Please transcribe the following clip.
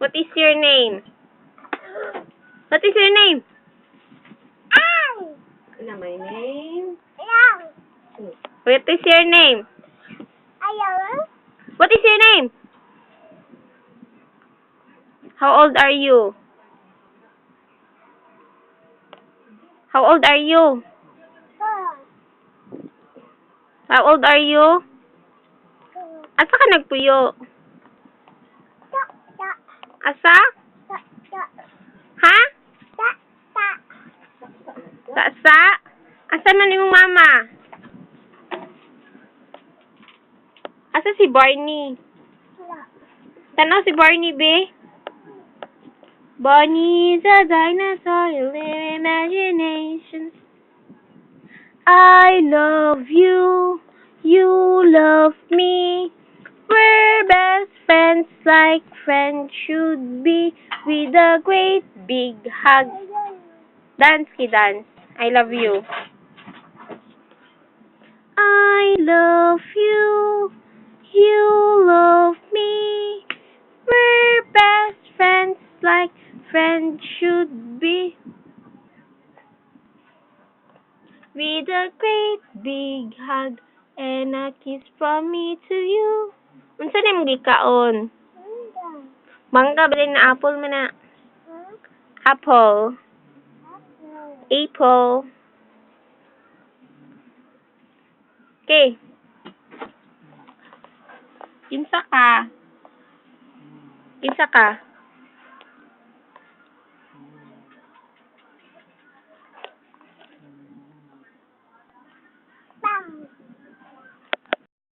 What is your name? What is your name? Ano, my name? What is your name? What is your name? How old are you? How old are you? How old are you? Asa ka nagpuyo? Asa? Ha? Sa? Asa man imong mama? Asa si Barney? Tanaw si Barney, be? Barney's a dinosaur, you live imagination. I love you, you love me. We're best friends like friends should be, with a great big hug. Dance, dance. I love you. I love you, you love me. We're best friends like friends should be, with a great big hug and a kiss from me to you. Unsa na mong gikaon? Mangga bali na apple man na. Apple. Apple. Okay. Kinsa ka? Kinsa ka?